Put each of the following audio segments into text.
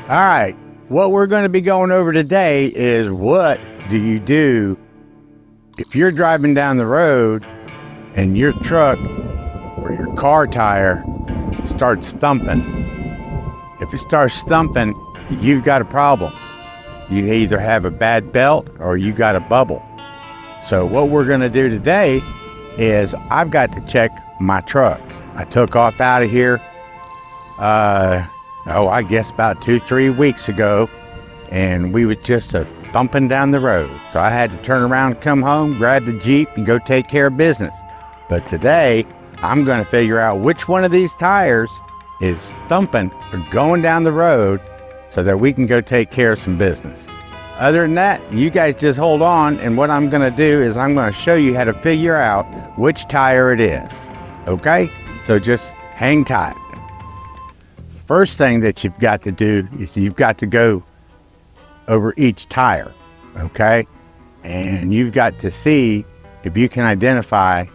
All right, what we're going to be going over today is what do you do if you're driving down the road and your truck or your car tire starts thumping. If it starts thumping, you've got a problem. You either have a bad belt or you got a bubble. So what we're going to do today is I've got to check my truck. I took off out of here, I guess about 2-3 weeks ago, and we was just thumping down the road. So I had to turn around, come home, grab the Jeep, and go take care of business. But today, I'm going to figure out which one of these tires is thumping or going down the road so that we can go take care of some business. Other than that, you guys just hold on, and what I'm going to do is I'm going to show you how to figure out which tire it is. Okay? So just hang tight. First thing that you've got to do is you've got to go over each tire. Okay? And you've got to see if you can identify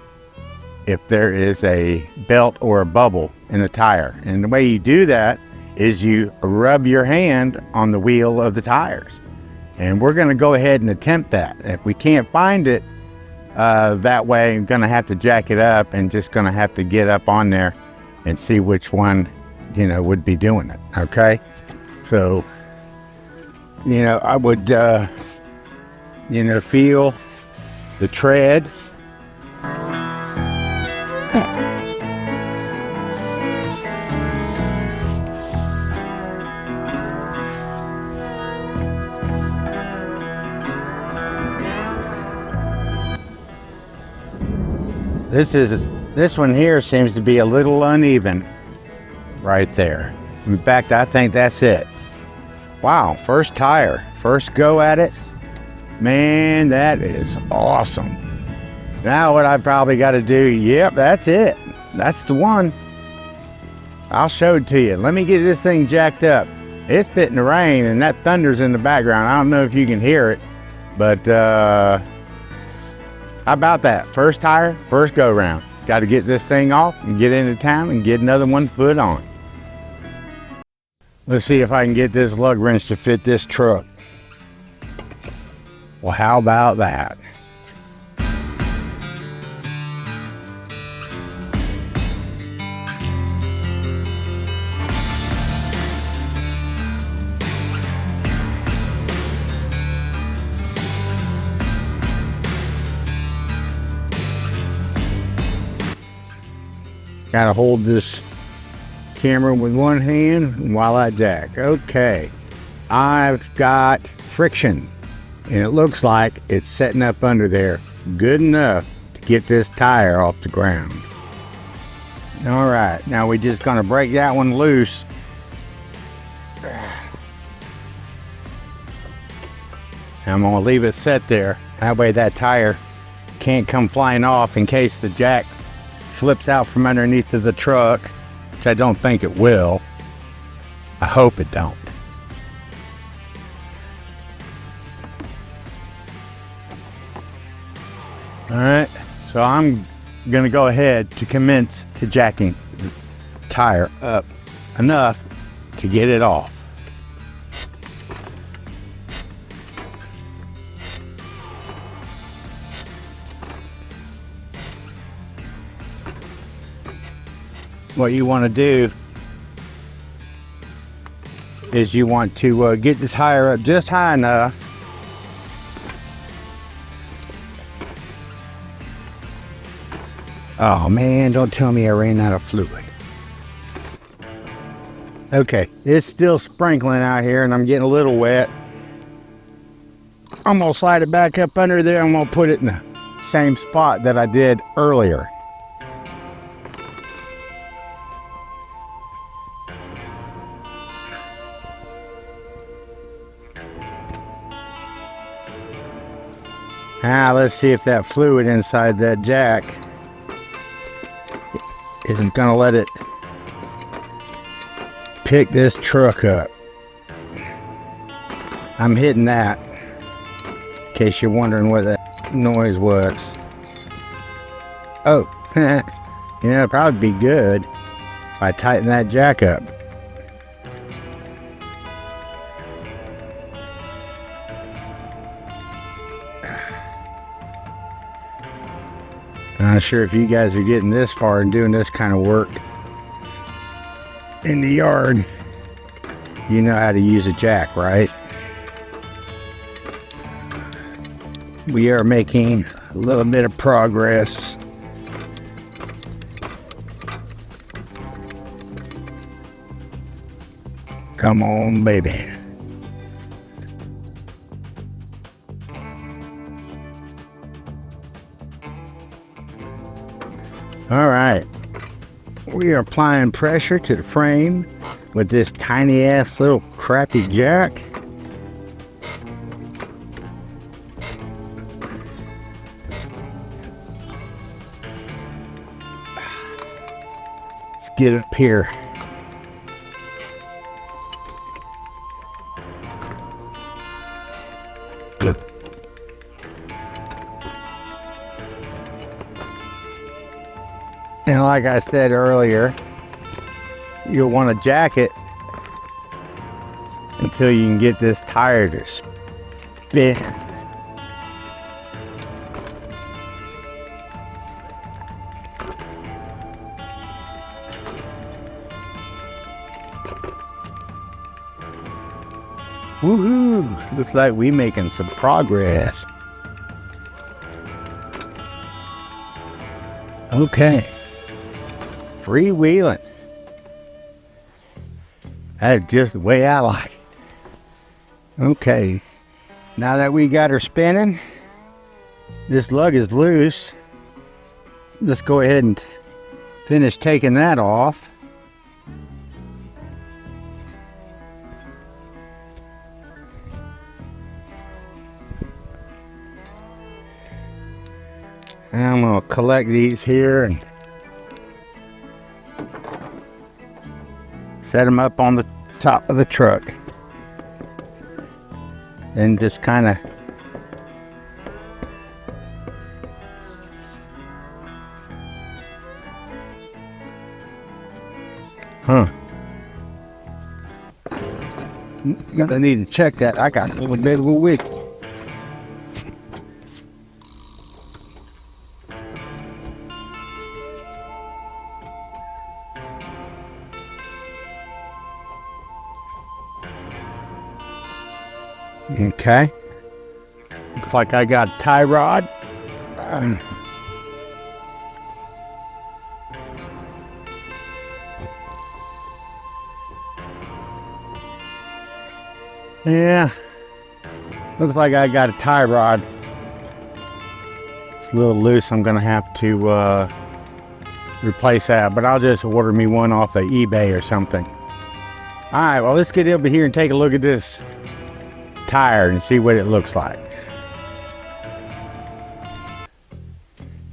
if there is a belt or a bubble in the tire. And the way you do that is you rub your hand on the wheel of the tires. And we're going to go ahead and attempt that. If we can't find it that way, I'm going to have to jack it up and just going to have to get up on there and see which one, would be doing it. Okay? So, I would, feel the tread. This one here seems to be a little uneven right there. In fact, I think that's it. Wow, first tire, first go at it. Man, that is awesome. Now what I probably got to do, yep, that's it. That's the one. I'll show it to you. Let me get this thing jacked up. It's fitting the rain and that thunder's in the background. I don't know if you can hear it, but how about that? First tire, first go round. Got to get this thing off and get into town and get another one put on. Let's see if I can get this lug wrench to fit this truck. Well, how about that? Gotta hold this camera with one hand while I jack. Okay, I've got friction, and it looks like it's setting up under there good enough to get this tire off the ground. All right, now we're just gonna break that one loose. I'm gonna leave it set there. That way that tire can't come flying off in case the jack flips out from underneath of the truck, which I don't think it will. I hope it don't. All right, so I'm gonna go ahead to commence to jacking the tire up enough to get it off. What you want to do is you want to get this tire up just high enough Oh man, don't tell me I ran out of fluid. Okay, it's still sprinkling out here and I'm getting a little wet. I'm gonna slide it back up under there. I'm gonna put it in the same spot that I did earlier. Now let's see if that fluid inside that jack isn't gonna let it pick this truck up. I'm hitting that, in case you're wondering what that noise was. Oh, you know, it'd probably be good if I tighten that jack up. Not sure if you guys are getting this far and doing this kind of work in the yard. You know how to use a jack, right? We are making a little bit of progress. Come on, baby. All right. We are applying pressure to the frame with this tiny ass little crappy jack. Let's get up here. And like I said earlier, you'll want to jack it until you can get this tire to spin. Woohoo! Looks like we making some progress. Okay. Freewheeling. That's just the way I like it. Okay. Now that we got her spinning, this lug is loose. Let's go ahead and finish taking that off. And I'm going to collect these here and set them up on the top of the truck. And just kind of gonna need to check that. I got a little bit of a wick. Okay. Looks like I got a tie rod. Yeah. Looks like I got a tie rod. It's a little loose. I'm gonna have to replace that, but I'll just order me one off of eBay or something. All right, well, let's get over here and take a look at this tire and see what it looks like.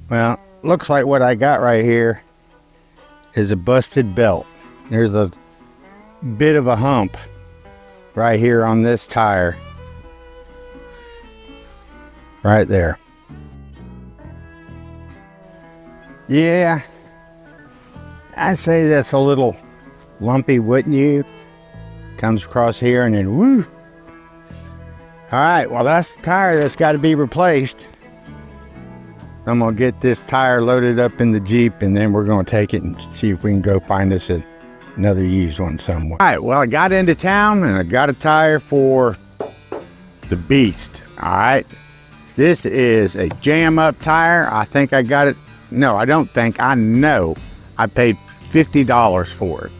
Well, looks like what I got right here is a busted belt. There's a bit of a hump right here on this tire. Right there. Yeah, I say that's a little lumpy, wouldn't you? Comes across here and then woo. All right, well, that's the tire that's got to be replaced. I'm gonna get this tire loaded up in the Jeep and then we're gonna take it and see if we can go find us another used one somewhere. All right, well, I got into town and I got a tire for the Beast. All right, this is a jam up tire. I think I got it. No, I don't think, I know I paid $50 for it.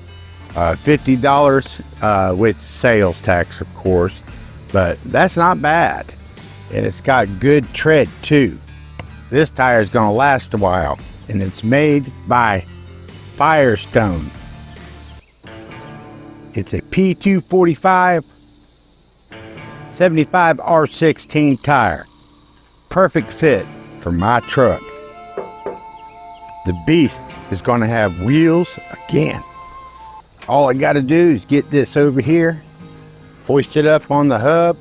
$50 with sales tax, of course, but that's not bad. And it's got good tread too. This tire is gonna last a while, and it's made by Firestone. It's a P245 75 R16 tire. Perfect fit for my truck. The Beast is gonna have wheels again. All I gotta do is get this over here, hoist it up on the hub,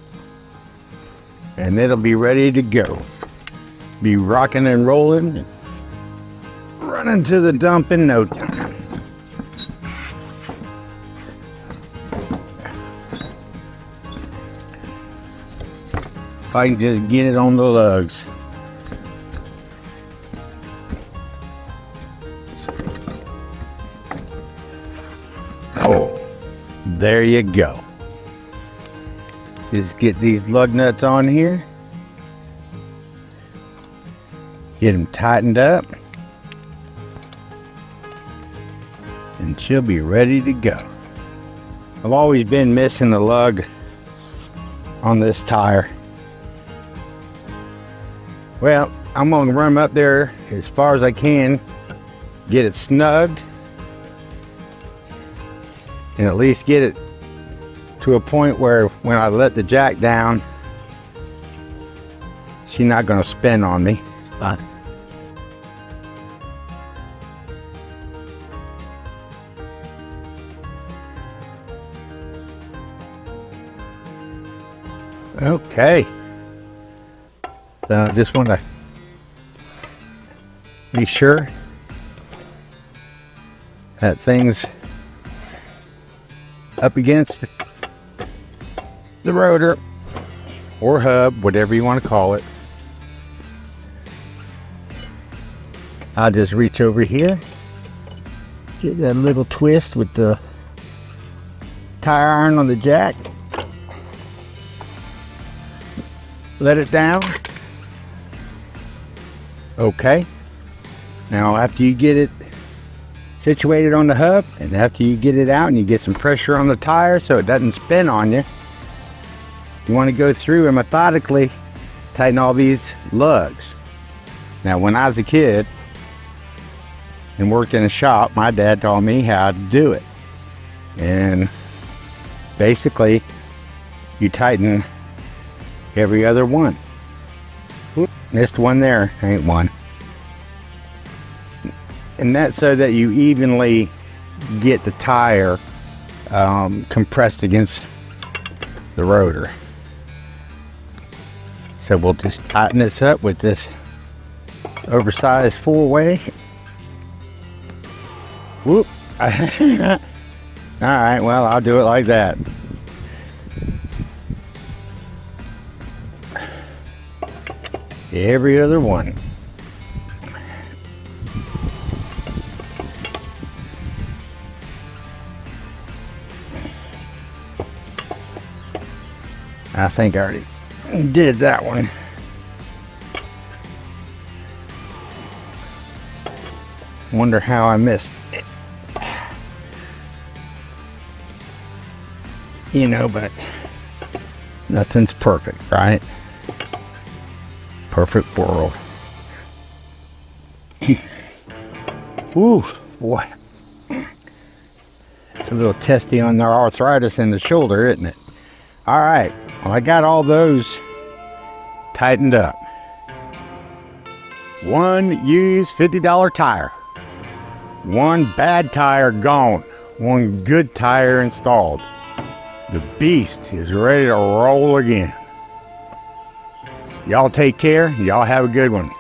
and it'll be ready to go. Be rocking and rolling and running to the dump in no time. If I can just get it on the lugs. There you go. Just get these lug nuts on here. Get them tightened up. And she'll be ready to go. I've always been missing the lug on this tire. Well, I'm gonna run up there as far as I can, get it snugged, and at least get it to a point where when I let the jack down, she's not gonna spin on me. Fine. Okay. So I just want to be sure that thing's up against the rotor or hub, whatever you want to call it. I'll just reach over here, get that little twist with the tire iron on the jack, let it down. Okay. Now after you get it situated on the hub, and after you get it out and you get some pressure on the tire so it doesn't spin on you, you want to go through and methodically tighten all these lugs. Now when I was a kid and worked in a shop, my dad taught me how to do it. And basically you tighten every other one. Oop, missed one there, ain't one. And that's so that you evenly get the tire compressed against the rotor. So we'll just tighten this up with this oversized 4-way. Whoop. All right, well, I'll do it like that. Every other one. I think I already did that one. Wonder how I missed it. You know, but nothing's perfect, right? Perfect world. Ooh, boy. It's a little testy on the arthritis in the shoulder, isn't it? All right. Well, I got all those tightened up. One used $50 tire. One bad tire gone. One good tire installed. The beast is ready to roll again. Y'all take care. Y'all have a good one.